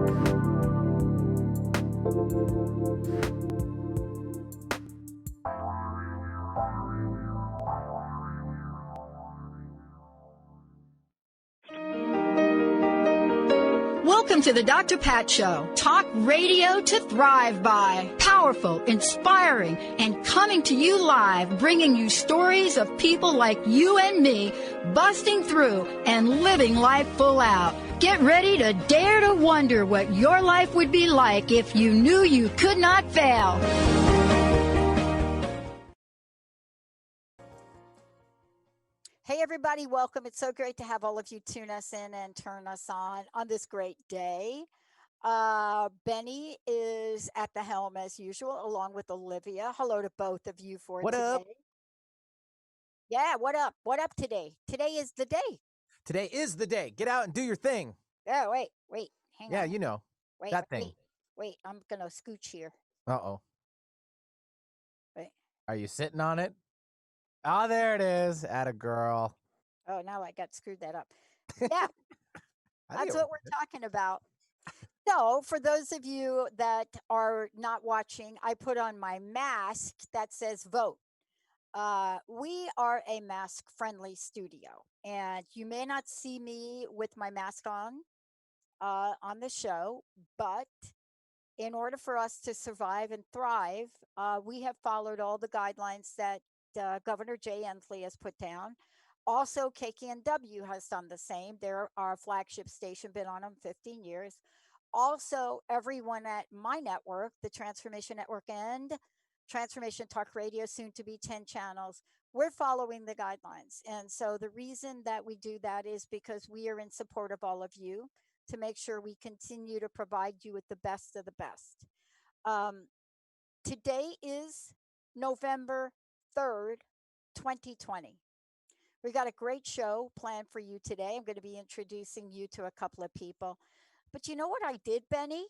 Welcome to the Dr. Pat Show. Talk radio to thrive by. Powerful, inspiring, and coming to you live, bringing you stories of people like you and me, busting through and living life full out. Get ready to dare to wonder what your life would be like if you knew you could not fail. Hey, everybody, welcome. It's so great to have all of you tune us in and turn us on this great day. Benny is at the helm as usual, along with Olivia. Hello to both of you for What today. up? Yeah, what up? What up today? Today is the day. Today is the day. Get out and do your thing. Oh, wait. Hang on. Yeah, you know. Wait, that thing. Wait, I'm going to scooch here. Uh-oh. Wait. Are you sitting on it? Oh, there it is. Atta girl. Oh, now I got screwed that up. Yeah, that's what we're talking about. So, for those of you that are not watching, I put on my mask that says vote. We are a mask-friendly studio, and you may not see me with my mask on the show, but in order for us to survive and thrive, we have followed all the guidelines that Governor Jay Inslee has put down. Also, KKNW has done the same. They're our flagship station, been on them 15 years. Also, everyone at my network, the Transformation Network and Transformation Talk Radio, soon to be 10 channels, we're following the guidelines. And so the reason that we do that is because we are in support of all of you to make sure we continue to provide you with the best of the best. Today is November 3rd, 2020. We got a great show planned for you today. I'm going to be introducing you to a couple of people. But you know what I did, Benny?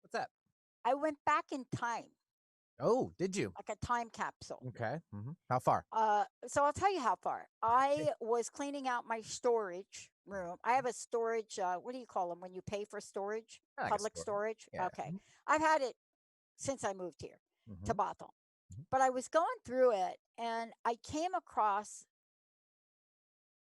What's that? I went back in time. Oh, did you? Like a time capsule. Okay. Mm-hmm. How far? So I'll tell you how far. I was cleaning out my storage room. I have a storage, what do you call them when you pay for storage? Like Public storage? Yeah. Okay. I've had it since I moved here to Bothell. Mm-hmm. But I was going through it and I came across,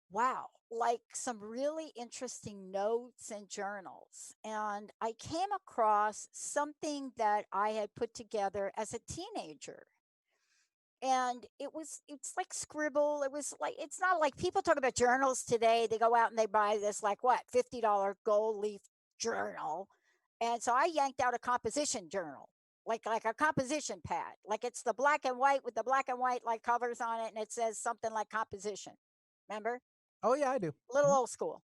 wow, like some really interesting notes and journals. And I came across something that I had put together as a teenager. And it's like scribble. It was like, it's not like people talk about journals today. They go out and they buy this like what, $50 gold leaf journal. And so I yanked out a composition journal, like a composition pad. Like it's the black and white with the black and white like covers on it. And it says something like composition. Remember? Oh, yeah, I do. A little old school.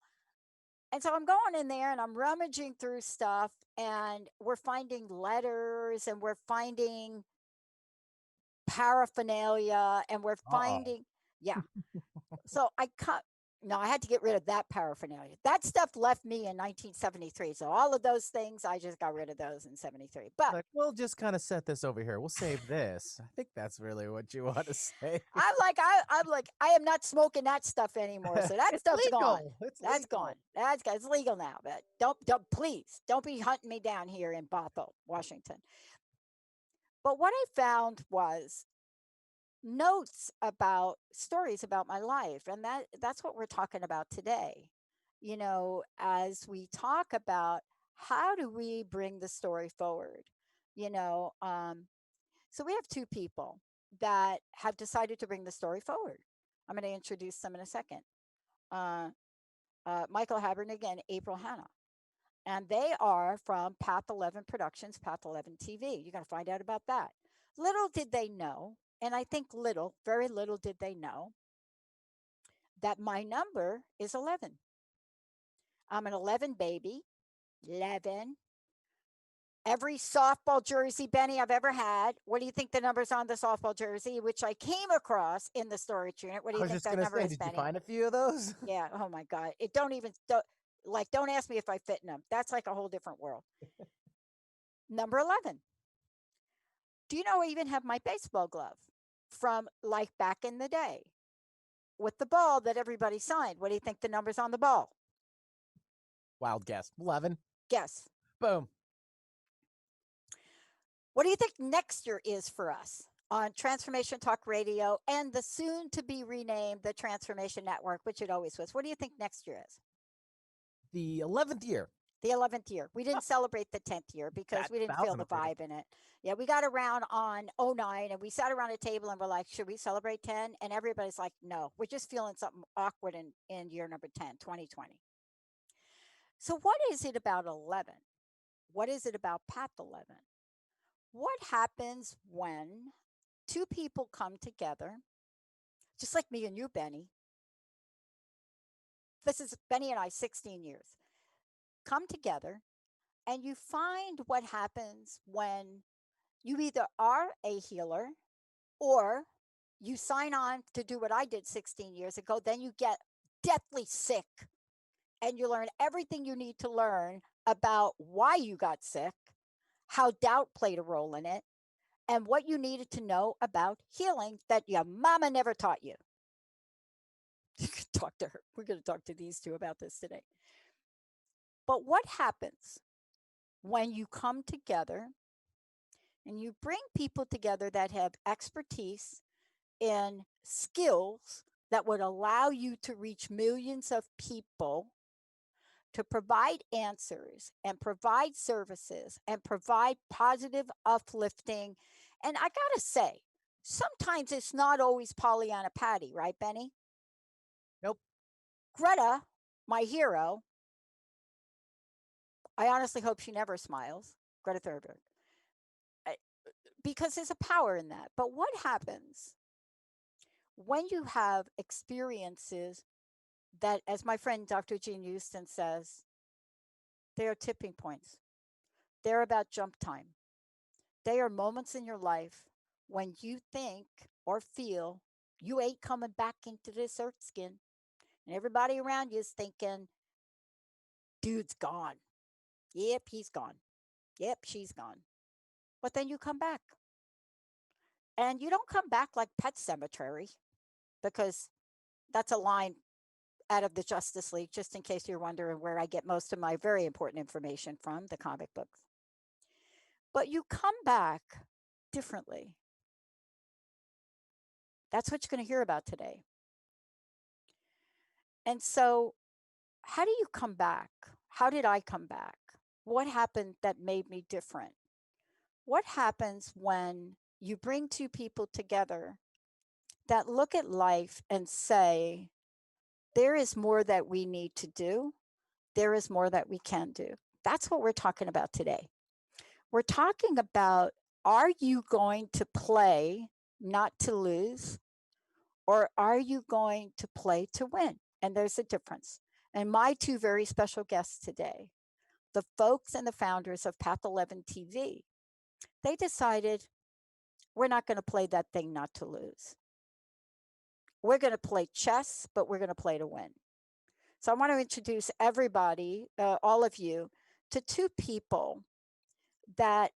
And so I'm going in there and I'm rummaging through stuff and we're finding letters and we're finding paraphernalia and we're finding, yeah. So I had to get rid of that paraphernalia. That stuff left me in 1973. So all of those things, I just got rid of those in 73. But like, we'll just kind of set this over here. We'll save this. I think that's really what you want to say. I'm like, I am not smoking that stuff anymore. So that stuff's legal. gone. It's That's legal. gone. It's legal now. But please don't be hunting me down here in Bothell, Washington. But what I found was notes about stories about my life. And that's what we're talking about today. You know, as we talk about how do we bring the story forward, you know, so we have two people that have decided to bring the story forward. I'm going to introduce them in a second. Michael Habernig and April Hanna. And they are from Path 11 Productions, Path 11 TV. You're going to find out about that. Little did they know, and I think very little did they know, that my number is 11. I'm an 11 baby, 11. Every softball jersey, Benny, I've ever had. What do you think the number's on the softball jersey, which I came across in the storage unit? What do you think that number is, Benny? Did you find a few of those? Yeah. Oh my God. Don't ask me if I fit in them. That's like a whole different world. Number 11. Do you know I even have my baseball glove from like back in the day with the ball that everybody signed? What do you think the number's on the ball? Wild guess. 11. Guess. Boom. What do you think next year is for us on Transformation Talk Radio and the soon to be renamed the Transformation Network, which it always was? What do you think next year is? The 11th year. The 11th year. We didn't celebrate the 10th year because we didn't feel the vibe in it. Yeah, we got around on 09 and we sat around a table and we're like, should we celebrate 10? And everybody's like, no, we're just feeling something awkward in year number 10, 2020. So what is it about 11? What is it about Path 11? What happens when two people come together, just like me and you, Benny? This is Benny and I, 16 years. Come together and you find what happens when you either are a healer or you sign on to do what I did 16 years ago. Then you get deathly sick and you learn everything you need to learn about why you got sick, how doubt played a role in it, and what you needed to know about healing that your mama never taught you. You can talk to her. We're going to talk to these two about this today. But what happens when you come together and you bring people together that have expertise in skills that would allow you to reach millions of people, to provide answers and provide services and provide positive uplifting? And I gotta say, sometimes it's not always Pollyanna Patty, right, Benny? Nope. Greta, my hero, I honestly hope she never smiles, Greta Thunberg, because there's a power in that. But what happens when you have experiences that, as my friend Dr. Jean Houston says, they are tipping points. They're about jump time. They are moments in your life when you think or feel you ain't coming back into this earth skin. And everybody around you is thinking, dude's gone. Yep, he's gone. Yep, she's gone. But then you come back. And you don't come back like Pet Cemetery, because that's a line out of the Justice League, just in case you're wondering where I get most of my very important information from, the comic books. But you come back differently. That's what you're going to hear about today. And so, how do you come back? How did I come back? What happened that made me different? What happens when you bring two people together that look at life and say, there is more that we need to do. There is more that we can do. That's what we're talking about today. We're talking about, are you going to play not to lose, or are you going to play to win? And there's a difference. And my two very special guests today, the folks and the founders of Path 11 TV, they decided, we're not going to play that thing not to lose. We're going to play chess, but we're going to play to win. So I want to introduce everybody, all of you, to two people that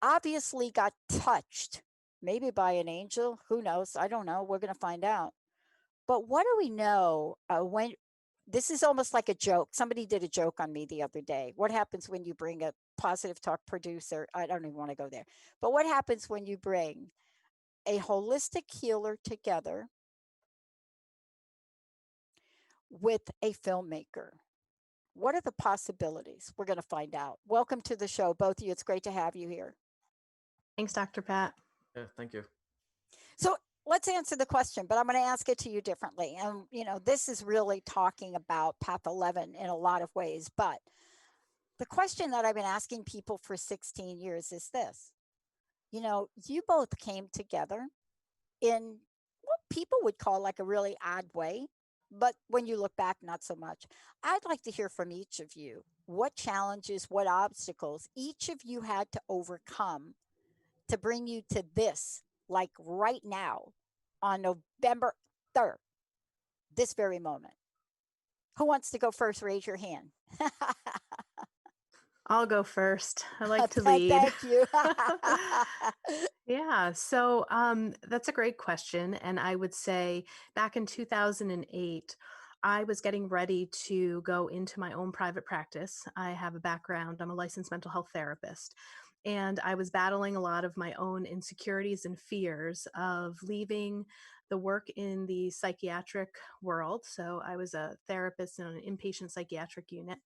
obviously got touched, maybe by an angel. Who knows? I don't know. We're going to find out. But what do we know when this is almost like a joke? Somebody did a joke on me the other day. What happens when you bring a positive talk producer? I don't even want to go there. But what happens when you bring a holistic healer together with a filmmaker? What are the possibilities? We're going to find out. Welcome to the show, both of you. It's great to have you here. Thanks, Dr. Pat. Yeah, thank you. So let's answer the question, but I'm going to ask it to you differently. And, this is really talking about Path 11 in a lot of ways. But the question that I've been asking people for 16 years is this. You both came together in what people would call like a really odd way. But when you look back, not so much. I'd like to hear from each of you what challenges, what obstacles each of you had to overcome to bring you to this, like right now on November 3rd, this very moment. Who wants to go first? Raise your hand. I'll go first. I like to lead. Thank you. Yeah, so that's a great question. And I would say back in 2008, I was getting ready to go into my own private practice. I have a background, I'm a licensed mental health therapist. And I was battling a lot of my own insecurities and fears of leaving the work in the psychiatric world. So I was a therapist in an inpatient psychiatric unit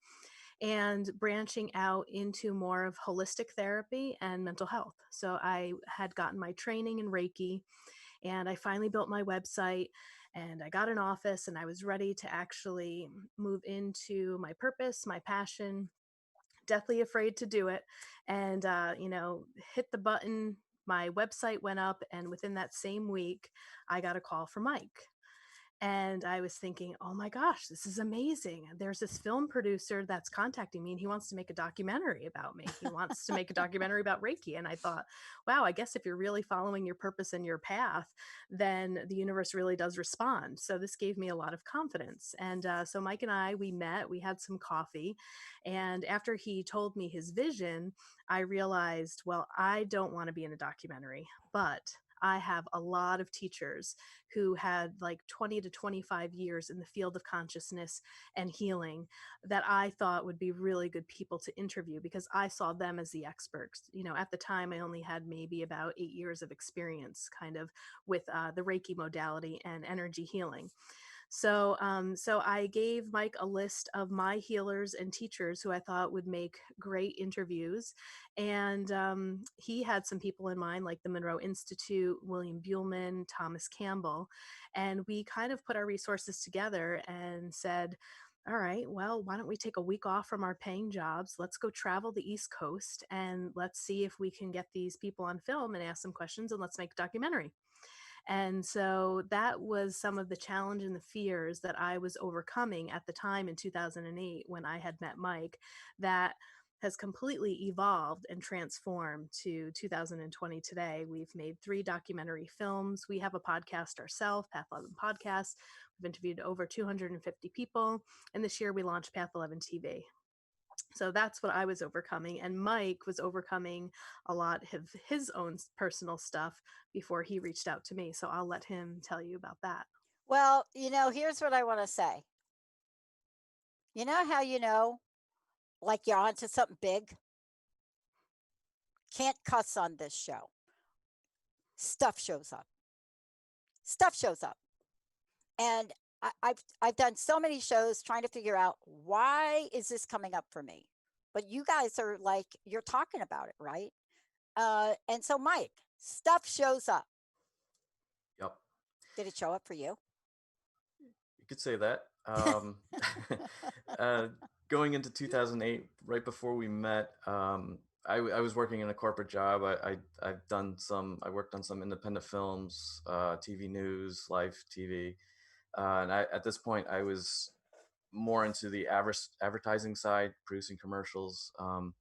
and branching out into more of holistic therapy and mental health. So I had gotten my training in Reiki, and I finally built my website and I got an office, and I was ready to actually move into my purpose, my passion, deathly afraid to do it. And, hit the button. My website went up, and within that same week, I got a call from Mike. And I was thinking, oh my gosh, this is amazing. There's this film producer that's contacting me, and he wants to make a documentary about me. He wants to make a documentary about Reiki. And I thought, wow, I guess if you're really following your purpose and your path, then the universe really does respond. So this gave me a lot of confidence. And so Mike and I, we met, we had some coffee. And after he told me his vision, I realized, well, I don't want to be in a documentary, but I have a lot of teachers who had like 20 to 25 years in the field of consciousness and healing that I thought would be really good people to interview, because I saw them as the experts. At the time, I only had maybe about 8 years of experience kind of with the Reiki modality and energy healing. So I gave Mike a list of my healers and teachers who I thought would make great interviews. And he had some people in mind, like the Monroe Institute, William Buhlman, Thomas Campbell. And we kind of put our resources together and said, all right, well, why don't we take a week off from our paying jobs? Let's go travel the East Coast and let's see if we can get these people on film and ask some questions, and let's make a documentary. And so that was some of the challenge and the fears that I was overcoming at the time in 2008 when I had met Mike, that has completely evolved and transformed to 2020 today. We've made 3 documentary films. We have a podcast ourselves, Path 11 Podcast. We've interviewed over 250 people. And this year we launched Path 11 TV. So that's what I was overcoming. And Mike was overcoming a lot of his own personal stuff before he reached out to me. So I'll let him tell you about that. Well, here's what I want to say. You know how like you're onto something big? Can't cuss on this show. Stuff shows up. Stuff shows up. And I've done so many shows trying to figure out, why is this coming up for me? But you guys are like, you're talking about it, right? And so, Mike, stuff shows up. Yep. Did it show up for you? You could say that. Going into 2008, right before we met, I was working in a corporate job. I worked on some independent films, TV news, live TV. And at this point, I was more into the advertising side, producing commercials in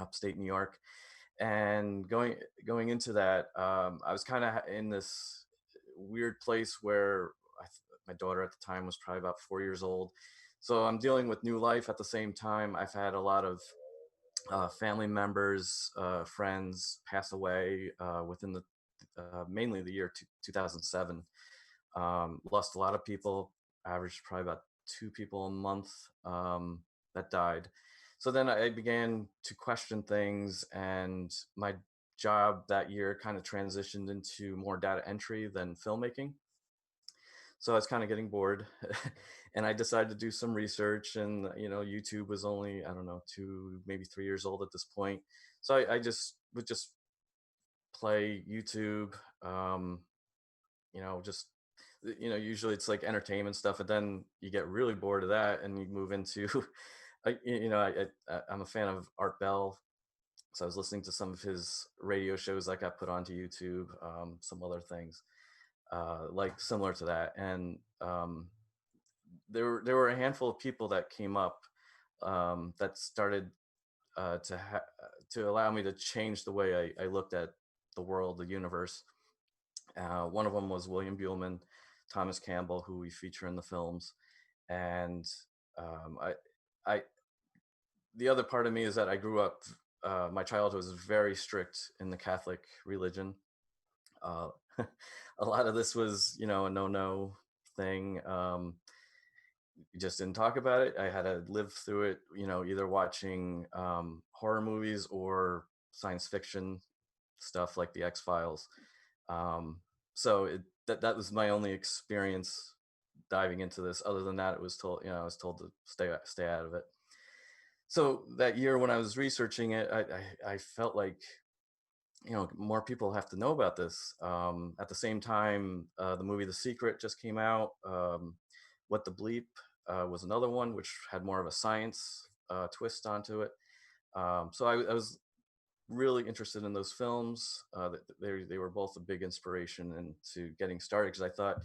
upstate New York. And going into that, I was kind of in this weird place where my daughter at the time was probably about 4 years old. So I'm dealing with new life at the same time. I've had a lot of family members, friends pass away within the mainly the year 2007. Lost a lot of people, averaged probably about 2 people a month that died. So then I began to question things, and my job that year kind of transitioned into more data entry than filmmaking. So I was kind of getting bored and I decided to do some research, and YouTube was only, I don't know, 2, maybe 3 years old at this point. So I just would just play YouTube, just usually it's like entertainment stuff, and then you get really bored of that and you move into I'm a fan of Art Bell, so I was listening to some of his radio shows that got put onto YouTube, some other things like similar to that. And there were a handful of people that came up that started to allow me to change the way I looked at the world, the universe. One of them was William Buhlman, Thomas Campbell, who we feature in the films. And I the other part of me is that I grew up, my childhood was very strict in the Catholic religion. A lot of this was, a no-no thing. you just didn't talk about it. I had to live through it, either watching horror movies or science fiction stuff like the X-Files. So that was my only experience diving into this. Other than that, it was told, I was told to stay out of it. So that year when I was researching it, I felt like, more people have to know about this. At the same time, the movie The Secret just came out. What the Bleep was another one, which had more of a science twist onto it. So I was really interested in those films. They were both a big inspiration into getting started, because I thought,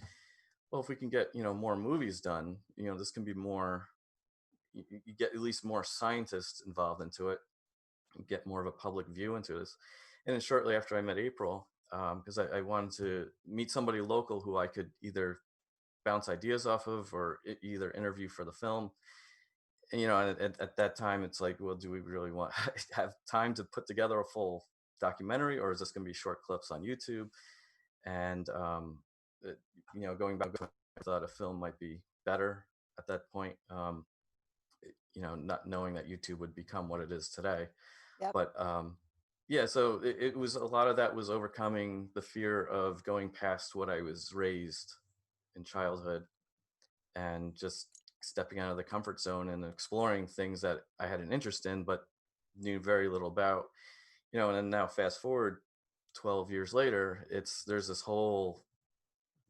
well, if we can get more movies done, this can be more. You get at least more scientists involved into it, get more of a public view into this. And then shortly after I met April, because I wanted to meet somebody local who I could either bounce ideas off of or either interview for the film. And, at that time, it's like, well, do we really want have time to put together a full documentary, or is this going to be short clips on YouTube? And, going back, I thought a film might be better at that point. Not knowing that YouTube would become what it is today. Yep. But yeah, so it was a lot of that was overcoming the fear of going past what I was raised in childhood, and just stepping out of the comfort zone and exploring things that I had an interest in but knew very little about. And then now fast forward 12 years later, there's this whole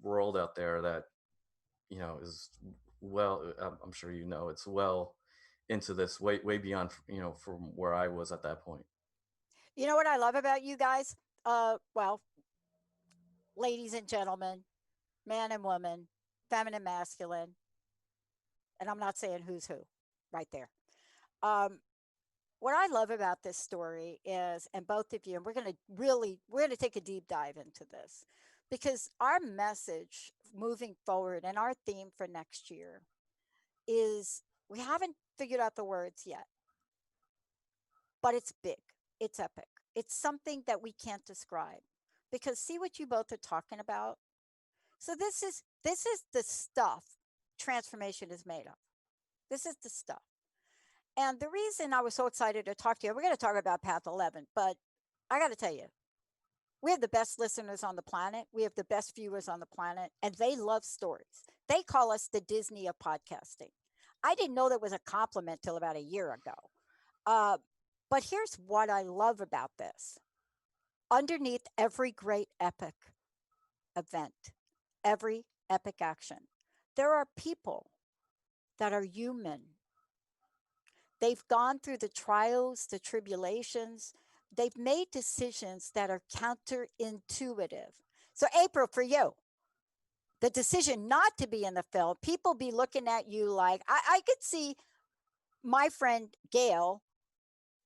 world out there that is, well, I'm sure it's well into this, way beyond from where I was at that point. You know what I love about you guys? Well, ladies and gentlemen, man and woman, feminine, masculine, and I'm not saying who's who, right there. What I love about this story is, and both of you, and we're going to take a deep dive into this, because our message moving forward and our theme for next year is, we haven't figured out the words yet, but it's big, it's epic, it's something that we can't describe, because see what you both are talking about. So this is the stuff transformation is made of. This is the stuff. And the reason I was so excited to talk to you, we're going to talk about Path 11, but I got to tell you, we have the best listeners on the planet. We have the best viewers on the planet, and they love stories. They call us the Disney of podcasting. I didn't know that was a compliment till about a year ago. But here's what I love about this. Underneath every great epic event, every epic action, there are people that are human. They've gone through the trials, the tribulations. They've made decisions that are counterintuitive. So, April, for you, the decision not to be in the film, people be looking at you like, I could see my friend Gail,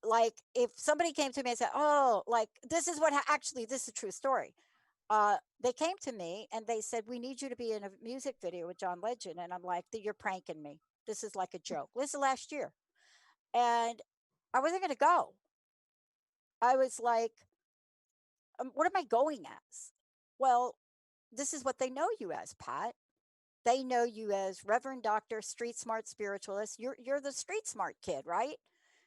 like if somebody came to me and said, oh, like this is actually, this is a true story. They came to me and they said, we need you to be in a music video with John Legend. And I'm like, you're pranking me. This is like a joke. This is last year. And I wasn't going to go. I was like, what am I going as? Well, this is what they know you as, Pat. They know you as Reverend Doctor, Street Smart Spiritualist. You're the street smart kid, right?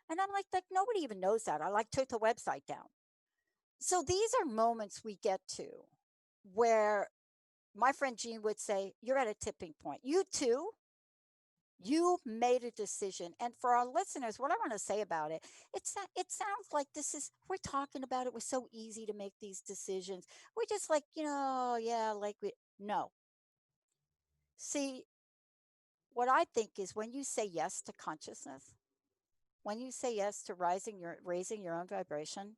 And I'm like nobody even knows that. I took the website down. So these are moments we get to where my friend Jean would say, you're at a tipping point. You too, you made a decision. And for our listeners, what I want to say about it, it sounds like we're talking about it was so easy to make these decisions. We're just like, no. See, what I think is, when you say yes to consciousness, when you say yes to raising your own vibration,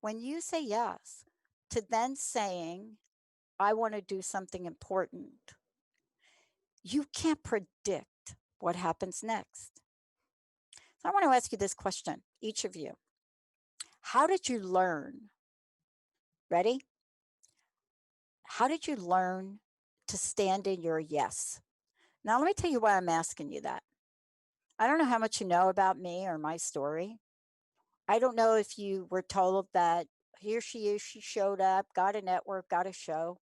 when you say yes to then saying, I want to do something important, you can't predict what happens next. So I want to ask you this question, each of you. How did you learn? Ready? How did you learn to stand in your yes? Now, let me tell you why I'm asking you that. I don't know how much you know about me or my story. I don't know if you were told that here she is, she showed up, got a network, got a show.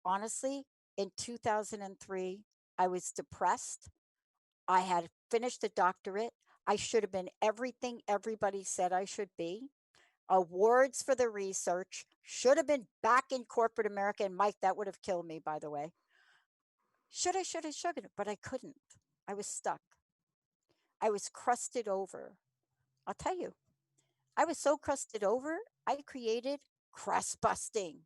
Honestly, in 2003, I was depressed. I had finished a doctorate. I should have been everything everybody said I should be. Awards for the research. Should have been back in corporate America. And Mike, that would have killed me, by the way. Should have, but I couldn't. I was stuck. I was crusted over. I'll tell you, I was so crusted over, I created crust busting.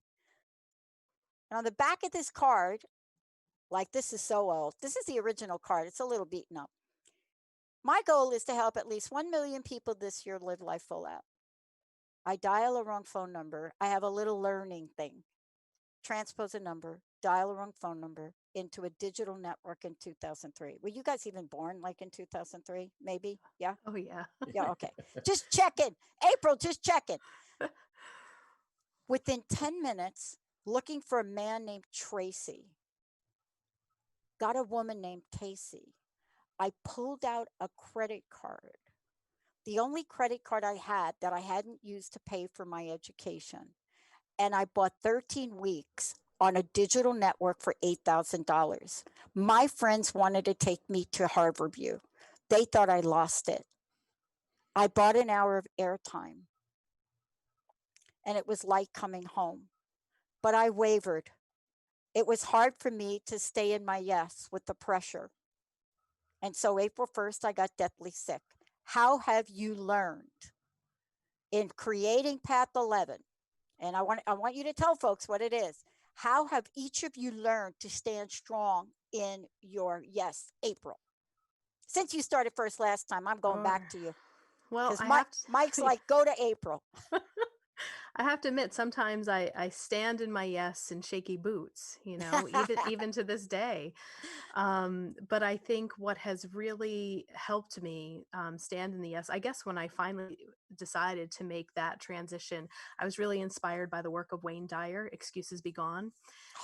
And on the back of this card, like this is so old, this is the original card. It's a little beaten up. My goal is to help at least 1 million people this year live life full out. I dial a wrong phone number. I have a little learning thing. Transpose a number, dial a wrong phone number into a digital network in 2003. Were you guys even born like in 2003? Maybe? Yeah? Oh, yeah. Yeah, okay. Just checking. April, just checking. Within 10 minutes, looking for a man named Tracy. Got a woman named Casey. I pulled out a credit card. The only credit card I had that I hadn't used to pay for my education. And I bought 13 weeks on a digital network for $8,000. My friends wanted to take me to Harborview. They thought I lost it. I bought an hour of airtime, and it was like coming home. But I wavered. It was hard for me to stay in my yes with the pressure. And so April 1st, I got deathly sick. How have you learned in creating Path 11? And I want you to tell folks what it is. How have each of you learned to stand strong in your yes, April? Since you started first last time, I'm going back to you. Well, because Mike's like, go to April. I have to admit, sometimes I stand in my yes in shaky boots, even to this day. But I think what has really helped me stand in the yes, I guess when I finally decided to make that transition, I was really inspired by the work of Wayne Dyer, Excuses Be Gone.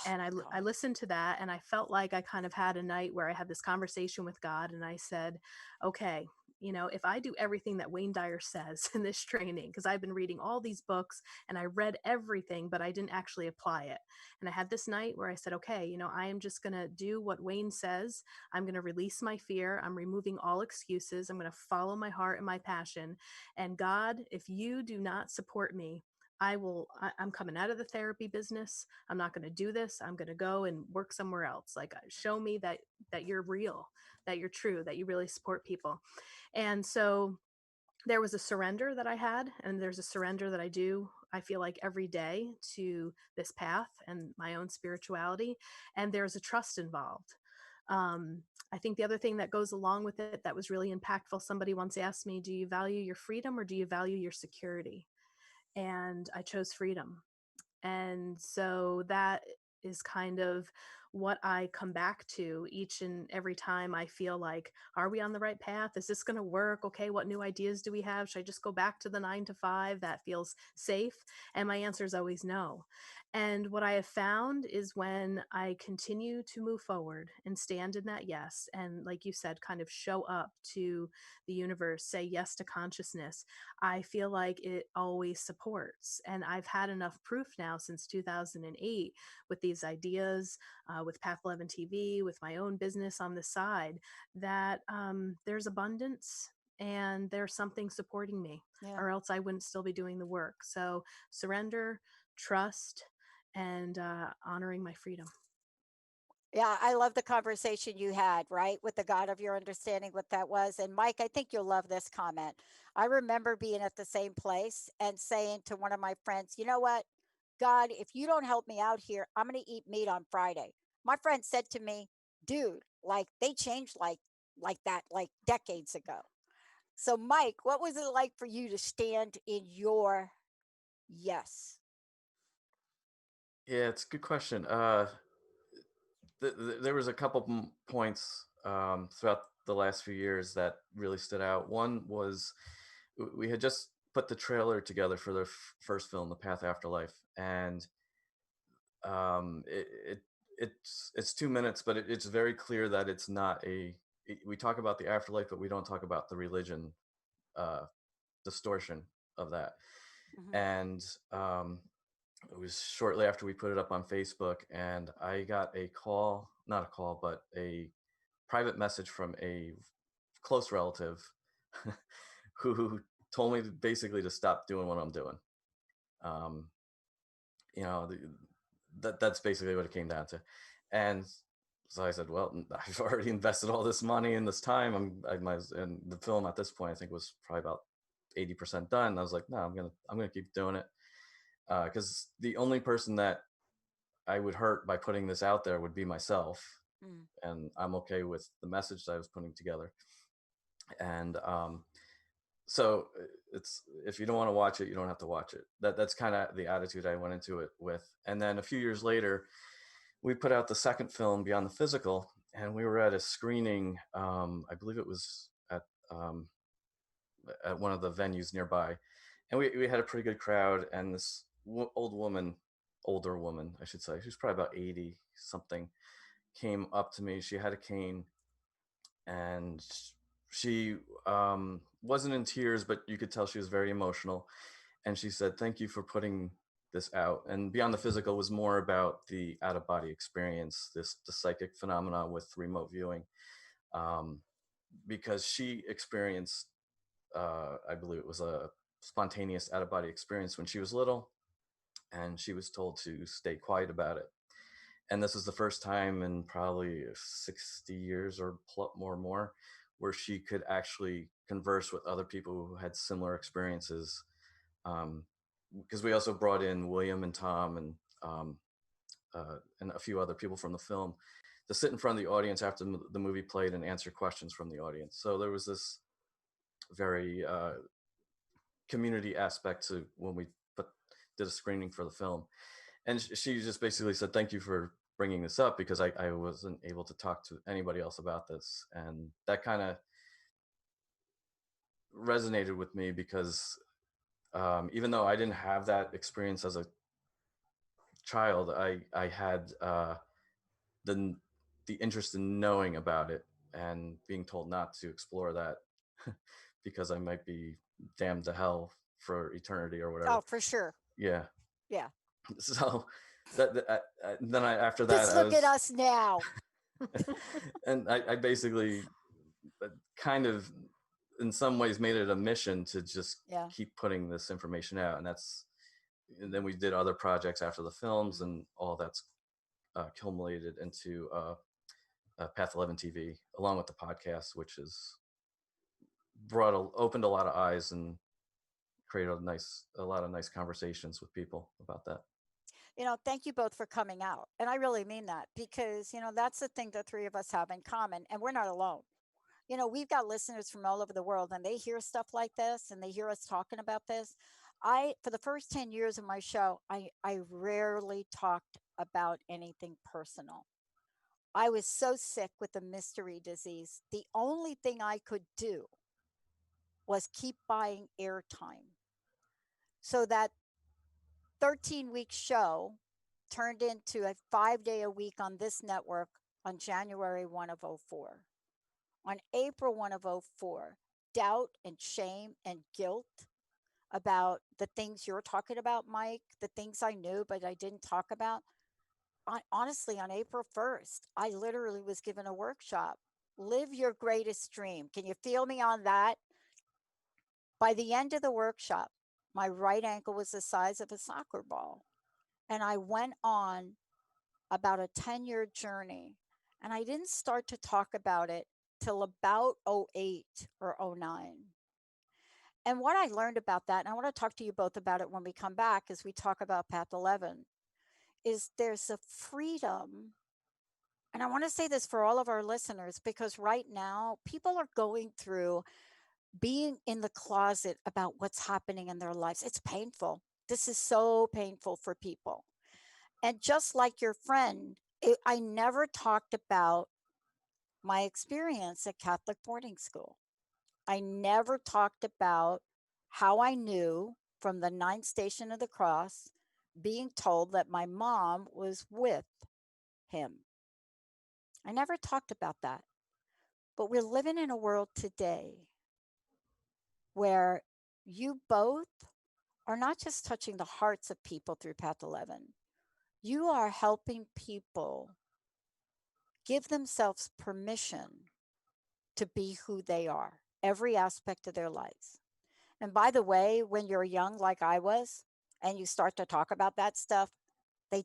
And I listened to that, and I felt like I kind of had a night where I had this conversation with God, and I said, okay, if I do everything that Wayne Dyer says in this training, because I've been reading all these books and I read everything, but I didn't actually apply it. And I had this night where I said, okay, I am just going to do what Wayne says. I'm going to release my fear. I'm removing all excuses. I'm going to follow my heart and my passion. And God, if you do not support me, I'm coming out of the therapy business. I'm not going to do this. I'm going to go and work somewhere else. Like, show me that you're real, that you're true, that you really support people. And so there was a surrender that I had, and there's a surrender that I do, I feel like, every day to this path and my own spirituality. And there's a trust involved. I think the other thing that goes along with it that was really impactful, somebody once asked me, do you value your freedom or do you value your security? And I chose freedom. And so that is kind of what I come back to each and every time I feel like, are we on the right path? Is this going to work? Okay, what new ideas do we have? Should I just go back to the 9 to 5? That feels safe. And my answer is always no. And what I have found is when I continue to move forward and stand in that yes, and like you said, kind of show up to the universe, say yes to consciousness, I feel like it always supports. And I've had enough proof now since 2008 with these ideas, with Path 11 TV, with my own business on the side, that there's abundance and there's something supporting me, or else I wouldn't still be doing the work. So surrender, trust, and honoring my freedom. Yeah, I love the conversation you had, right, with the God of your understanding, what that was. And Mike, I think you'll love this comment. I remember being at the same place and saying to one of my friends, you know what, God, if you don't help me out here, I'm going to eat meat on Friday. My friend said to me, dude, like they changed like that, like decades ago. So Mike, what was it like for you to stand in your yes? Yeah, it's a good question. There was a couple points throughout the last few years that really stood out. One was we had just put the trailer together for the first film, The Path Afterlife, and it's 2 minutes, but it's very clear that it's not we talk about the afterlife, but we don't talk about the religion distortion of that. Mm-hmm. And it was shortly after we put it up on Facebook, and I got not a call, but a private message from a close relative who told me basically to stop doing what I'm doing. Um, you know, that's basically what it came down to. And so I said, well, I've already invested all this money and this time. And the film at this point, I think, was probably about 80% done. And I was like, no, I'm gonna keep doing it, because the only person that I would hurt by putting this out there would be myself, and I'm okay with the message that I was putting together. And so it's, if you don't want to watch it, you don't have to watch it. That's kind of the attitude I went into it with. And then a few years later, we put out the second film, Beyond the Physical, and we were at a screening. I believe it was at one of the venues nearby, and we had a pretty good crowd. And this older woman, I should say, she was probably about 80 something, came up to me. She had a cane, and she wasn't in tears, but you could tell she was very emotional. And she said, "Thank you for putting this out." And Beyond the Physical was more about the out-of-body experience, the psychic phenomena with remote viewing, because she experienced, I believe it was a spontaneous out-of-body experience when she was little, and she was told to stay quiet about it. And this is the first time in probably 60 years or more where she could actually converse with other people who had similar experiences. Because we also brought in William and Tom and a few other people from the film to sit in front of the audience after the movie played and answer questions from the audience. So there was this very community aspect to when we did a screening for the film. And she just basically said, "Thank you for bringing this up, because I wasn't able to talk to anybody else about this." And that kind of resonated with me, because even though I didn't have that experience as a child, I had the interest in knowing about it and being told not to explore that because I might be damned to hell for eternity or whatever. Oh, for sure. Yeah. Yeah. So then after that, just look at us now. And I basically kind of in some ways made it a mission to just keep putting this information out. And then we did other projects after the films, and all that's culminated into Path 11 TV, along with the podcast, which has opened a lot of eyes and created a lot of nice conversations with people about that. Thank you both for coming out. And I really mean that, because, that's the thing the three of us have in common, and we're not alone. We've got listeners from all over the world, and they hear stuff like this and they hear us talking about this. For the first 10 years of my show, I rarely talked about anything personal. I was so sick with the mystery disease. The only thing I could do was keep buying airtime. So that 13-week show turned into a 5-day a week on this network on January 1 of 04. On April 1 of 04, doubt and shame and guilt about the things you're talking about, Mike, the things I knew but I didn't talk about. Honestly, on April 1st, I literally was given a workshop. Live your greatest dream. Can you feel me on that? By the end of the workshop, my right ankle was the size of a soccer ball. And I went on about a 10-year journey. And I didn't start to talk about it till about 08 or 09. And what I learned about that, and I want to talk to you both about it when we come back as we talk about Path 11, is there's a freedom. And I want to say this for all of our listeners, because right now people are going through being in the closet about what's happening in their lives. It's painful. This is so painful for people. And just like your friend, I never talked about my experience at Catholic boarding school. I never talked about how I knew from the 9th station of the cross being told that my mom was with him. I never talked about that. But we're living in a world today where you both are not just touching the hearts of people through Path 11. You are helping people give themselves permission to be who they are, every aspect of their lives. And by the way, when you're young, like I was, and you start to talk about that stuff, they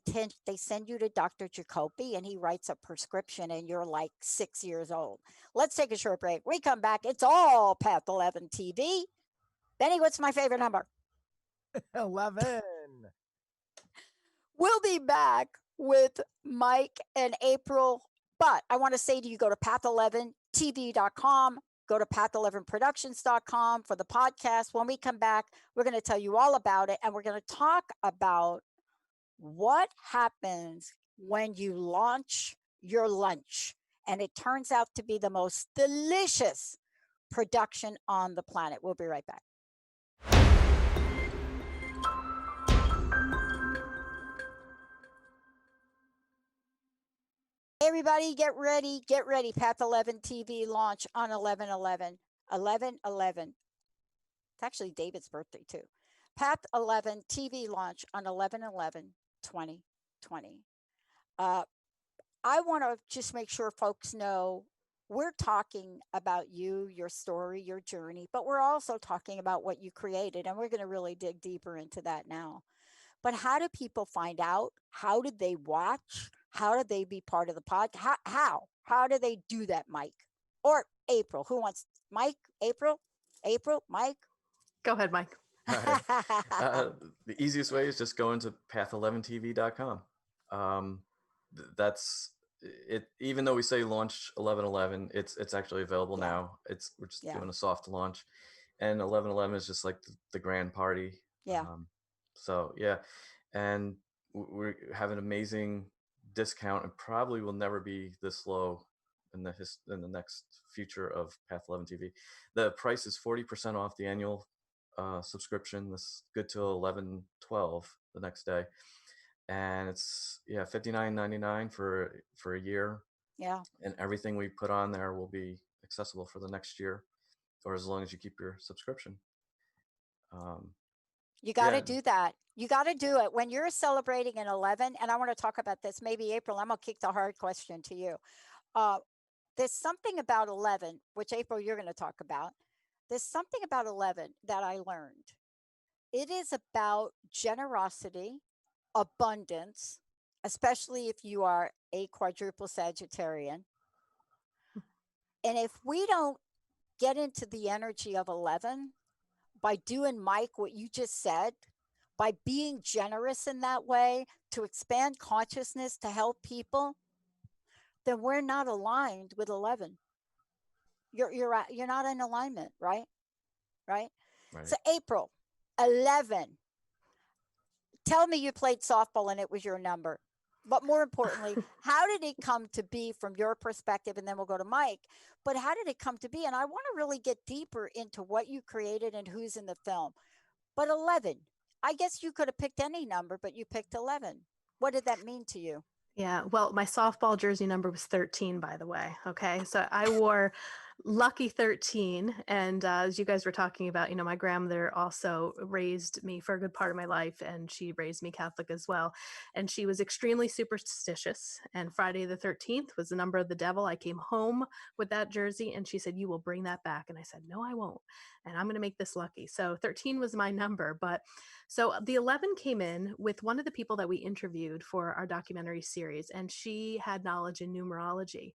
send you to Dr. Jacoby and he writes a prescription and you're like 6 years old. Let's take a short break. We come back. It's all Path 11 TV. Benny, what's my favorite number? 11. We'll be back with Mike and April. But I want to say to you, go to path11tv.com, go to path11productions.com for the podcast. When we come back, we're going to tell you all about it. And we're going to talk about what happens when you launch your lunch. And it turns out to be the most delicious production on the planet. We'll be right back. Everybody get ready. Path 11 TV launch on 11/11. 11/11. It's actually David's birthday too. Path 11 TV launch on 11/11/2020. I want to just make sure folks know we're talking about you, your story, your journey, but we're also talking about what you created, and we're going to really dig deeper into that now. But how do people find out? How did they watch? How did they be part of the podcast? How do they do that, Mike? Or April? Who wants Mike? April, Mike? Go ahead, Mike. The easiest way is just go into path11tv.com. That's it. Even though we say launch 11/11, it's actually available now. We're just doing a soft launch, and 11/11 is just like the grand party. Yeah. So yeah, and we have an amazing discount, and probably will never be this low in the next future of Path 11 TV. The price is 40% off the annual subscription. This good till 11/12 the next day, and it's $59.99 for a year. Yeah. And everything we put on there will be accessible for the next year, or as long as you keep your subscription. You got to do that. You got to do it when you're celebrating an 11. And I want to talk about this. Maybe April, I'm going to kick the hard question to you. There's something about 11, which April, you're going to talk about. There's something about 11 that I learned. It is about generosity, abundance, especially if you are a quadruple Sagittarian. And if we don't get into the energy of 11 by doing, Mike, what you just said, by being generous in that way to expand consciousness to help people, then we're not aligned with 11. You're not in alignment, right? So April 11. Tell me you played softball and it was your number. But more importantly, how did it come to be from your perspective? And then we'll go to Mike. But how did it come to be? And I want to really get deeper into what you created and who's in the film. But 11, I guess you could have picked any number, but you picked 11. What did that mean to you? Yeah, well, my softball jersey number was 13, by the way. Okay, so I wore lucky 13. And as you guys were talking about, my grandmother also raised me for a good part of my life, and she raised me Catholic as well. And she was extremely superstitious. And Friday the 13th was the number of the devil. I came home with that jersey, and she said, "You will bring that back." And I said, "No, I won't. And I'm going to make this lucky." So 13 was my number. But so the 11 came in with one of the people that we interviewed for our documentary series, and she had knowledge in numerology.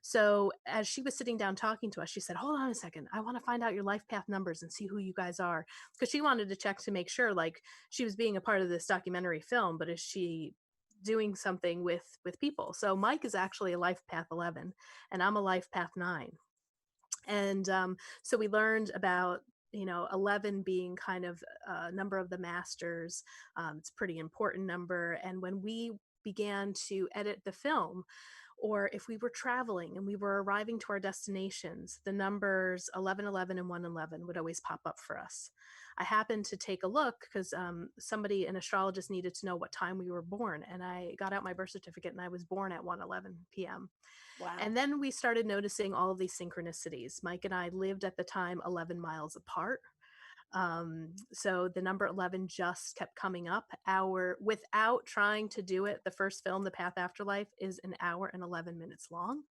So as she was sitting down talking to us, she said, "Hold on a second. I want to find out your life path numbers and see who you guys are." Because she wanted to check to make sure, like, she was being a part of this documentary film, but is she doing something with people? So Mike is actually a life path 11, and I'm a life path 9. And so we learned about 11 being kind of a number of the masters. It's a pretty important number. And when we began to edit the film, or if we were traveling and we were arriving to our destinations, the numbers 1111 and 111 would always pop up for us. I happened to take a look because an astrologist needed to know what time we were born. And I got out my birth certificate and I was born at 1:11 p.m. Wow. And then we started noticing all of these synchronicities. Mike and I lived at the time 11 miles apart. So the number 11 just kept coming up. Without trying to do it, the first film, The Path Afterlife, is an hour and 11 minutes long.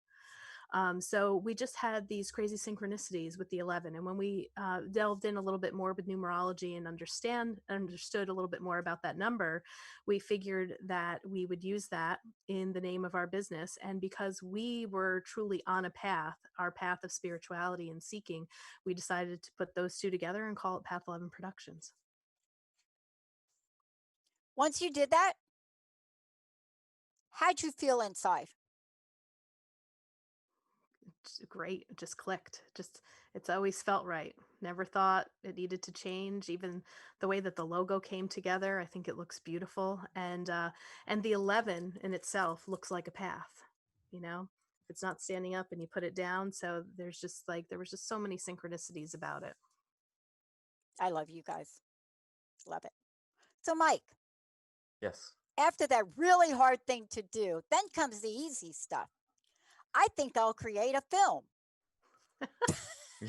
So we just had these crazy synchronicities with the 11. And when we delved in a little bit more with numerology and understood a little bit more about that number, we figured that we would use that in the name of our business. And because we were truly on a path, our path of spirituality and seeking, we decided to put those two together and call it Path 11 Productions. Once you did that, how'd you feel inside? Great. It just clicked. It's always felt right. Never thought it needed to change. Even the way that the logo came together, I think it looks beautiful. And the 11 in itself looks like a path, you know. It's not standing up and you put it down. So there was just so many synchronicities about it. I love you guys. Love it. So Mike. Yes. After that really hard thing to do, then comes the easy stuff. I think I'll create a film. Saw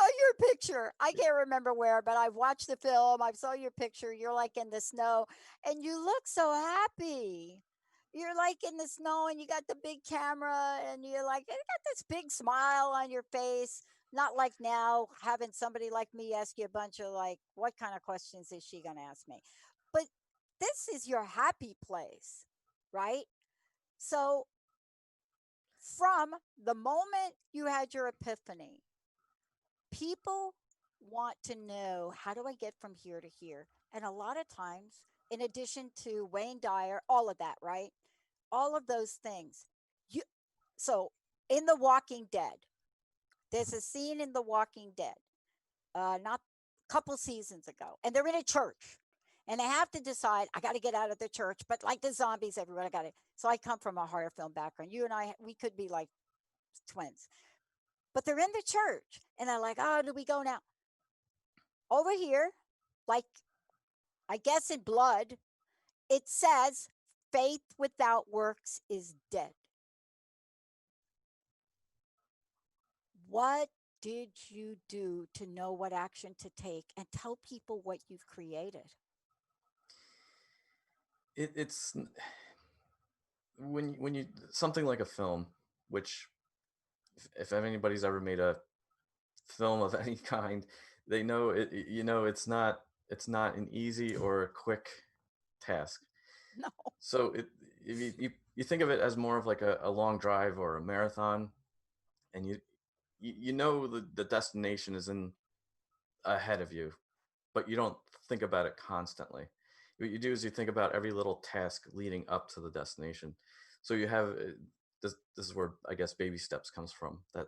your picture. I can't remember where, but I watched the film. I saw your picture. You're like in the snow and you look so happy. You're like in the snow and you got the big camera and you're like, you got this big smile on your face. Not like now having somebody like me ask you a bunch of like, what kind of questions is she going to ask me? But this is your happy place, right? So from the moment you had your epiphany, people want to know, how do I get from here to here? And a lot of times, in addition to Wayne Dyer, all of that, right? All of those things. So in The Walking Dead, there's a scene in The Walking Dead, not a couple seasons ago, and they're in a church. And they have to decide, I got to get out of the church, but like the zombies everywhere, I got it. So I come from a horror film background. You and I, we could be like twins. But they're in the church and they're like, oh, do we go now? Over here, like, I guess in blood, it says faith without works is dead. What did you do to know what action to take and tell people what you've created? It's when you something like a film, which if anybody's ever made a film of any kind, they know it. It's not an easy or a quick task. No. So if you think of it as more of like a long drive or a marathon, and you know the destination is in ahead of you, but you don't think about it constantly. What you do is you think about every little task leading up to the destination. So you have this is where I guess baby steps comes from, that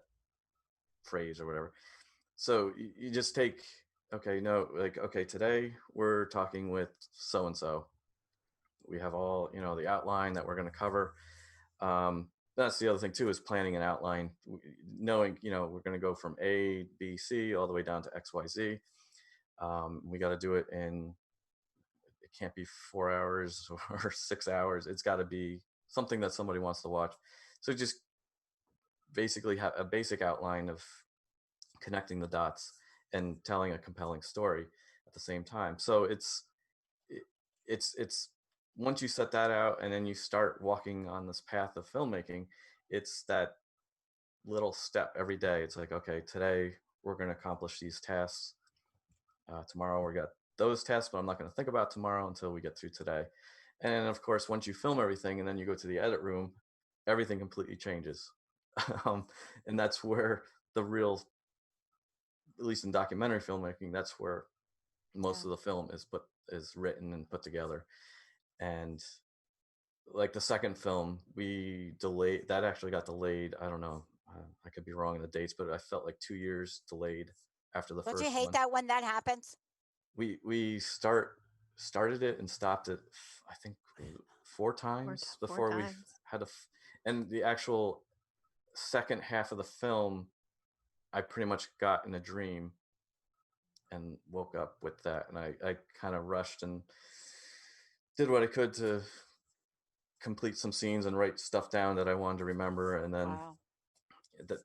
phrase or whatever. So you just take, okay, no, like, okay, today we're talking with so and so. We have all, the outline that we're going to cover. That's the other thing too, is planning an outline, knowing, we're going to go from A, B, C, all the way down to X, Y, Z. We got to do it it can't be 4 hours or 6 hours. It's got to be something that somebody wants to watch. So just basically have a basic outline of connecting the dots and telling a compelling story at the same time. So it's once you set that out and then you start walking on this path of filmmaking, it's that little step every day. It's like, okay, today we're going to accomplish these tasks. Tomorrow we got those tasks, but I'm not going to think about tomorrow until we get through today. And of course, once you film everything and then you go to the edit room, everything completely changes. And that's where the real, at least in documentary filmmaking, that's where most of the film is written and put together. And like the second film, we delayed, that actually got delayed. I don't know, I could be wrong in the dates, but I felt like 2 years delayed after the first one. Don't you hate that when that happens? We started it and stopped it, I think 4 times before we had and the actual second half of the film, I pretty much got in a dream and woke up with that, and I kind of rushed and did what I could to complete some scenes and write stuff down that I wanted to remember, and then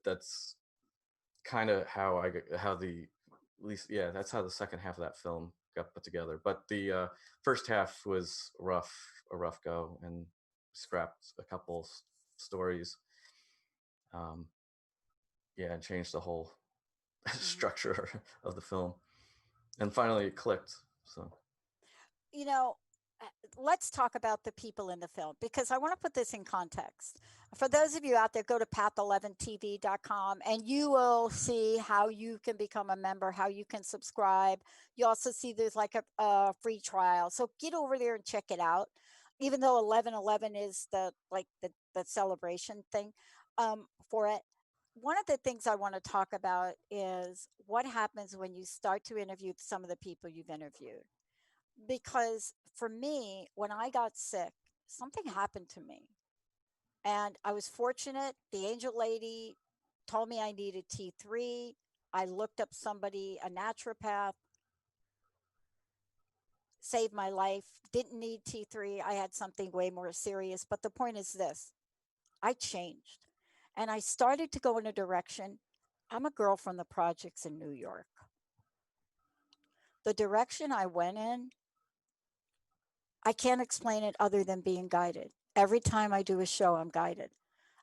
that's kind of how the at least that's how the second half of that film got put together. But the first half was a rough go, and scrapped a couple stories. Um, yeah, and changed the whole structure of the film, and finally it clicked. So You know, let's talk about the people in the film because I want to put this in context. For those of you out there, go to path11tv.com and you will see how you can become a member, how you can subscribe. You also see there's like a free trial. So get over there and check it out. Even though 1111 is the celebration thing for it. One of the things I want to talk about is what happens when you start to interview some of the people you've interviewed, because for me, when I got sick, something happened to me. And I was fortunate. The angel lady told me I needed T3. I looked up somebody, a naturopath, saved my life. Didn't need T3. I had something way more serious. But the point is this: I changed and I started to go in a direction. I'm a girl from the projects in New York. The direction I went in, I can't explain it other than being guided. Every time I do a show, I'm guided.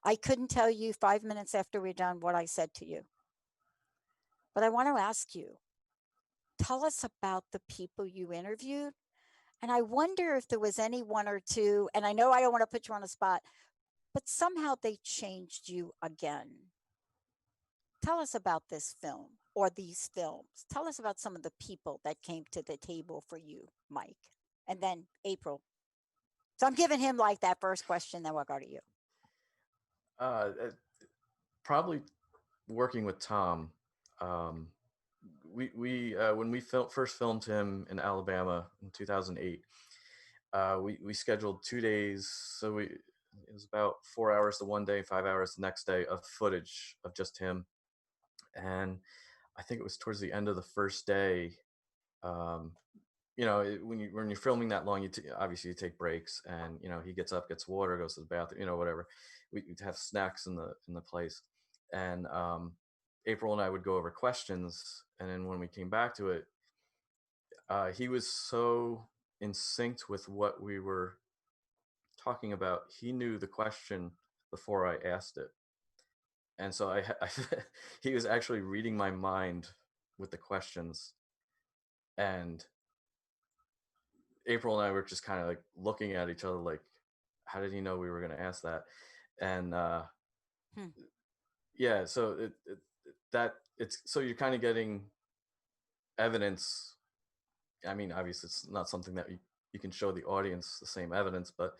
I couldn't tell you 5 minutes after we're done what I said to you. But I want to ask you, tell us about the people you interviewed. And I wonder if there was any one or two, and I know I don't want to put you on the spot, but somehow they changed you again. Tell us about this film or these films. Tell us about some of the people that came to the table for you, Mike. And then April. So I'm giving him like that first question, then we'll go to you. uh, probably working with Tom. We when we first filmed him in Alabama in 2008, we scheduled 2 days. So it was about 4 hours the one day, 5 hours the next day of footage of just him. And I think it was towards the end of the first day. Um, when you're filming that long, obviously you take breaks, and he gets up, gets water, goes to the bathroom, whatever. We'd have snacks in the place, and April and I would go over questions, and then when we came back to it, he was so in sync with what we were talking about. He knew the question before I asked it, and so he was actually reading my mind with the questions, and April and I were just kind of like looking at each other like, how did he know we were going to ask that? And yeah, so so you're kind of getting evidence. I mean, obviously it's not something that you can show the audience the same evidence, but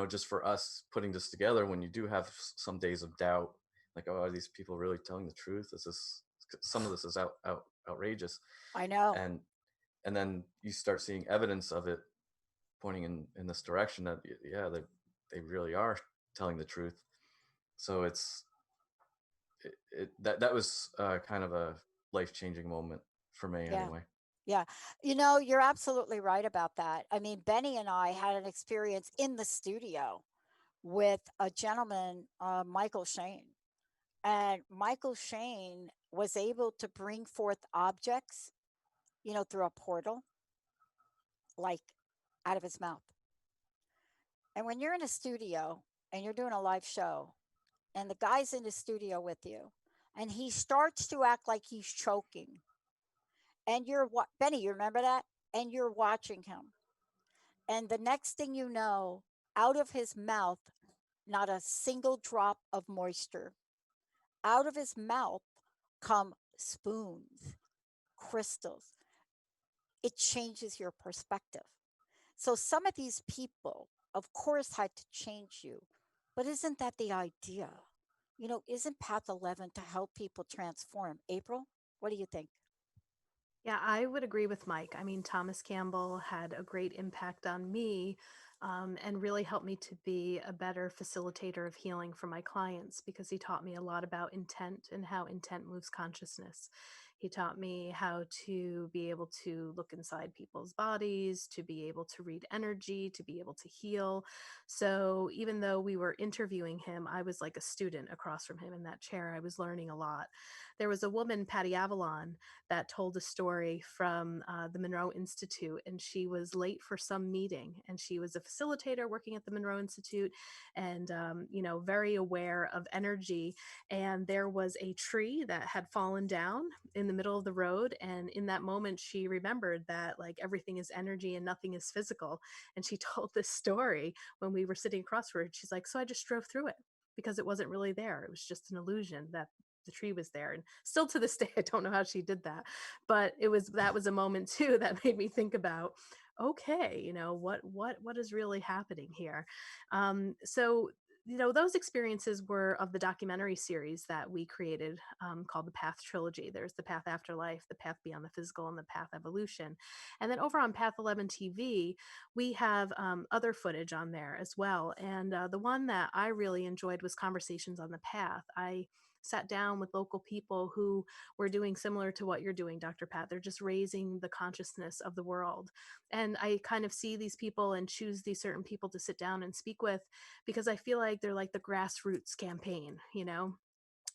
just for us putting this together, when you do have some days of doubt, like, oh, are these people really telling the truth? Some of this is outrageous. I know. And then you start seeing evidence of it pointing in this direction that they really are telling the truth. So that was kind of a life-changing moment for me. Yeah. Anyway. Yeah. You're absolutely right about that. I mean, Benny and I had an experience in the studio with a gentleman, Michael Shane. And Michael Shane was able to bring forth objects, through a portal, like out of his mouth. And when you're in a studio and you're doing a live show, and the guy's in the studio with you, and he starts to act like he's choking, and you're what, Benny, you remember that? And you're watching him. And the next thing you know, out of his mouth, not a single drop of moisture. Out of his mouth come spoons, crystals. It changes your perspective. So some of these people, of course, had to change you. But isn't that the idea? Isn't Path 11 to help people transform? April, what do you think? Yeah, I would agree with Mike. I mean, Thomas Campbell had a great impact on me, and really helped me to be a better facilitator of healing for my clients, because he taught me a lot about intent and how intent moves consciousness. He taught me how to be able to look inside people's bodies, to be able to read energy, to be able to heal. So even though we were interviewing him, I was like a student across from him in that chair. I was learning a lot. There was a woman, Patty Avalon, that told a story from the Monroe Institute, and she was late for some meeting, and she was a facilitator working at the Monroe Institute, and very aware of energy. And there was a tree that had fallen down in the middle of the road, and in that moment she remembered that like everything is energy and nothing is physical. And she told this story when we were sitting across from her. She's like, so I just drove through it because it wasn't really there. It was just an illusion that the tree was there. And still to this day, I don't know how she did that, but that was a moment too that made me think about, okay, what is really happening here. So those experiences were of the documentary series that we created, called the Path Trilogy. There's the Path Afterlife, the Path Beyond the Physical, and the Path Evolution. And then over on Path 11 TV, we have other footage on there as well. And the one that I really enjoyed was Conversations on the Path. I sat down with local people who were doing similar to what you're doing, Dr. Pat. They're just raising the consciousness of the world. And I kind of see these people and choose these certain people to sit down and speak with, because I feel like they're like the grassroots campaign.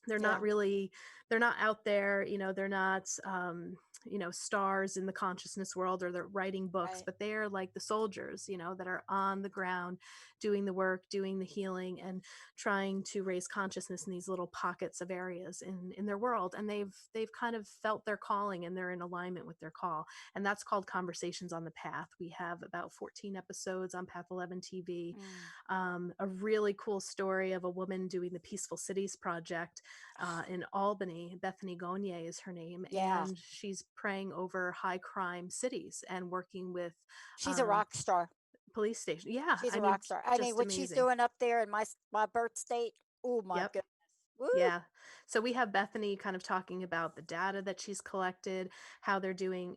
They're not really, they're not out there, they're not stars in the consciousness world, or they're writing books, Right. but they're like the soldiers, that are on the ground doing the work, doing the healing, and trying to raise consciousness in these little pockets of areas in their world. And they've kind of felt their calling, and they're in alignment with their call. And that's called Conversations on the Path. We have about 14 episodes on Path 11 TV. A really cool story of a woman doing the Peaceful Cities Project in Albany. Bethany Gonier is her name, and she's praying over high crime cities and working with She's a rock star. Police station. Yeah, She's a rock star. I mean, what amazing. she's doing up there in my birth state, oh my goodness. Woo. Yeah. So we have Bethany kind of talking about the data that she's collected, how they're doing,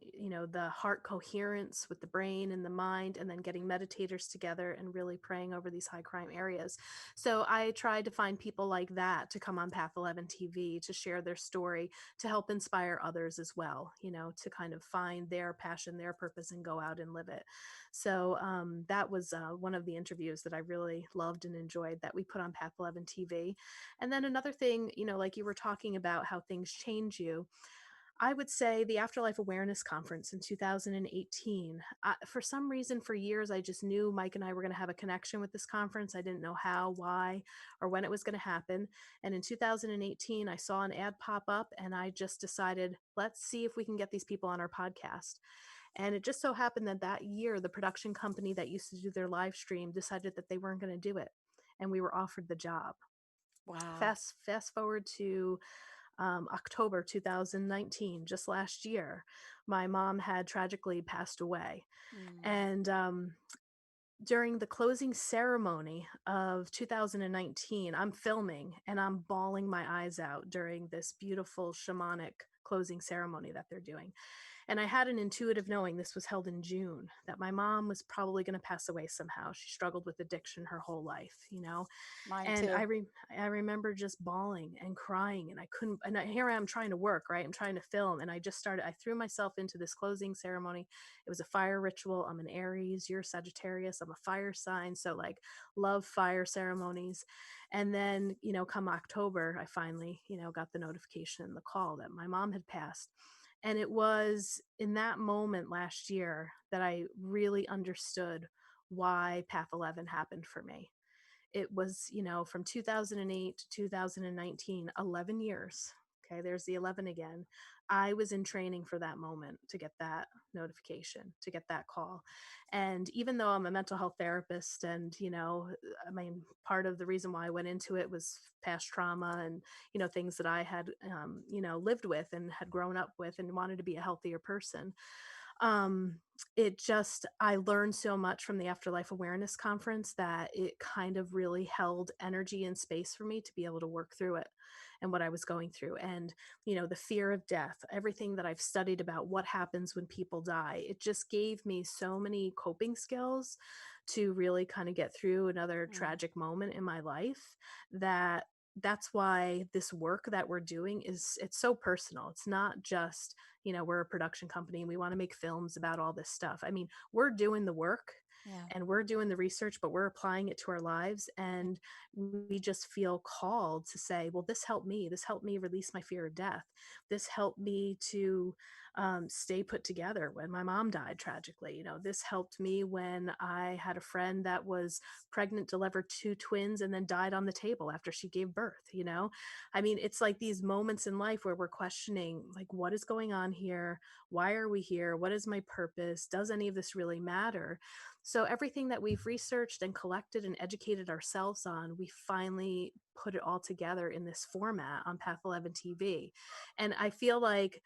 the heart coherence with the brain and the mind, and then getting meditators together and really praying over these high crime areas. So I tried to find people like that to come on Path 11 TV to share their story, to help inspire others as well, to kind of find their passion, their purpose, and go out and live it. So that was one of the interviews that I really loved and enjoyed that we put on Path 11 TV. And then another thing, like you were talking about how things change you, I would say the Afterlife Awareness Conference in 2018. For some reason, for years, I just knew Mike and I were going to have a connection with this conference. I didn't know how, why, or when it was going to happen. And in 2018, I saw an ad pop up, and I just decided, let's see if we can get these people on our podcast. And it just so happened that that year, the production company that used to do their live stream decided that they weren't going to do it. And we were offered the job. Wow. Fast forward to October 2019, just last year, my mom had tragically passed away. And during the closing ceremony of 2019, I'm filming and I'm bawling my eyes out during this beautiful shamanic closing ceremony that they're doing. And I had an intuitive knowing, this was held in June, that my mom was probably going to pass away somehow. She struggled with addiction her whole life, Mine and too. I remember just bawling and crying, and I couldn't, and here I am trying to work, right? I'm trying to film. And I threw myself into this closing ceremony. It was a fire ritual. I'm an Aries, you're Sagittarius. I'm a fire sign. So like love fire ceremonies. And then, come October, I finally, got the notification, the call that my mom had passed. And it was in that moment last year that I really understood why Path 11 happened for me. It was, from 2008 to 2019, 11 years. Okay, there's the 11 again. I was in training for that moment to get that notification, to get that call. And even though I'm a mental health therapist, and, part of the reason why I went into it was past trauma and, things that I had, lived with and had grown up with and wanted to be a healthier person. I learned so much from the Afterlife Awareness Conference that it kind of really held energy and space for me to be able to work through it and what I was going through. And, the fear of death, everything that I've studied about what happens when people die, it just gave me so many coping skills to really kind of get through another tragic moment in my life that that's why this work that we're doing it's so personal. It's not just, we're a production company and we want to make films about all this stuff. I mean, we're doing the work Yeah. and we're doing the research, but we're applying it to our lives. And we just feel called to say, well, this helped me. This helped me release my fear of death. This helped me to stay put together when my mom died tragically. This helped me when I had a friend that was pregnant, delivered 2 twins, and then died on the table after she gave birth. I mean, it's like these moments in life where we're questioning, like, what is going on here? Why are we here? What is my purpose? Does any of this really matter? So everything that we've researched and collected and educated ourselves on, we finally put it all together in this format on Path 11 TV. And I feel like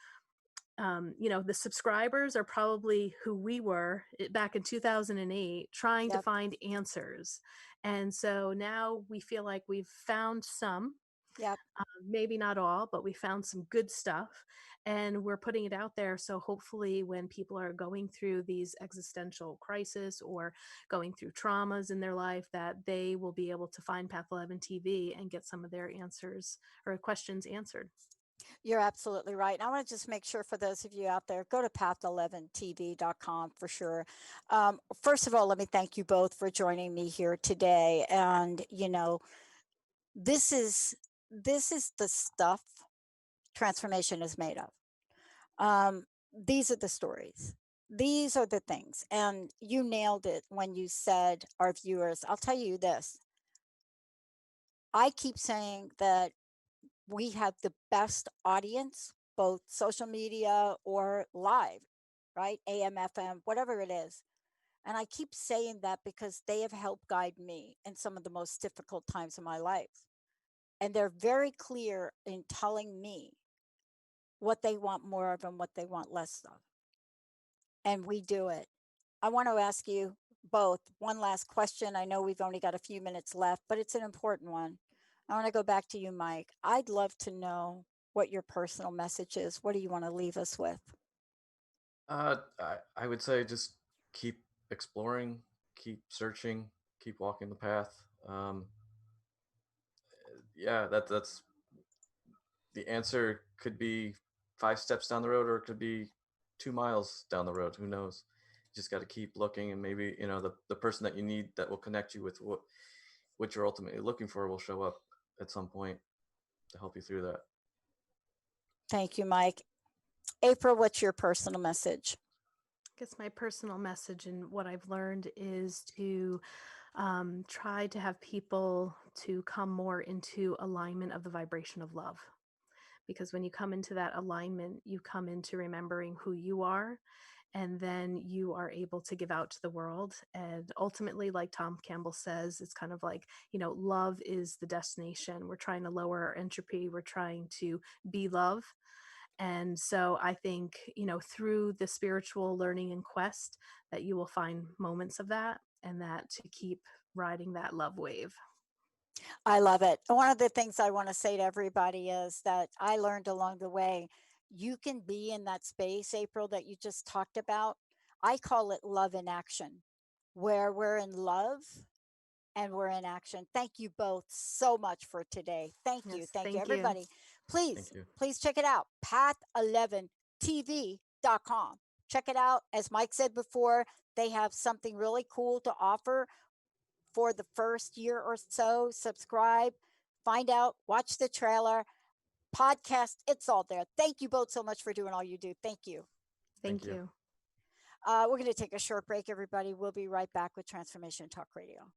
the subscribers are probably who we were back in 2008, trying to Yep. find answers. And so now we feel like we've found some, Yep. maybe not all, but we found some good stuff and we're putting it out there. So hopefully when people are going through these existential crises or going through traumas in their life, that they will be able to find Path 11 TV and get some of their answers or questions answered. You're absolutely right. And I want to just make sure for those of you out there, go to path11tv.com for sure. First of all, let me thank you both for joining me here today. And, this is the stuff transformation is made of. These are the stories. These are the things. And you nailed it when you said our viewers. I'll tell you this. I keep saying that we have the best audience, both social media or live, right? AM, FM, whatever it is. And I keep saying that because they have helped guide me in some of the most difficult times of my life. And they're very clear in telling me what they want more of and what they want less of. And we do it. I want to ask you both one last question. I know we've only got a few minutes left, but it's an important one. I want to go back to you, Mike. I'd love to know what your personal message is. What do you want to leave us with? I would say just keep exploring, keep searching, keep walking the path. Yeah, that's the answer. Could be 5 steps down the road, or it could be 2 miles down the road. Who knows? You just got to keep looking, and maybe the person that you need that will connect you with what you're ultimately looking for will show up at some point to help you through that. Thank you, Mike. April, what's your personal message? I guess my personal message and what I've learned is to try to have people to come more into alignment of the vibration of love. Because when you come into that alignment, you come into remembering who you are, and then you are able to give out to the world. And ultimately, like Tom Campbell says, it's kind of like, love is the destination. We're trying to lower our entropy. We're trying to be love. And so I think, through the spiritual learning and quest, that you will find moments of that, and that to keep riding that love wave. I love it. One of the things I want to say to everybody is that I learned along the way, you can be in that space, April, that you just talked about. I call it love in action, where we're in love and we're in action. Thank you both so much for today. Thank you. Yes, Thank you, thank you. everybody. Thank you. Please check it out. Path11tv.com. Check it out. As Mike said before, they have something really cool to offer for the first year or so. Subscribe, find out, watch the trailer, podcast. It's all there. Thank you both so much for doing all you do. Thank you. Thank you. We're going to take a short break, everybody. We'll be right back with Transformation Talk Radio.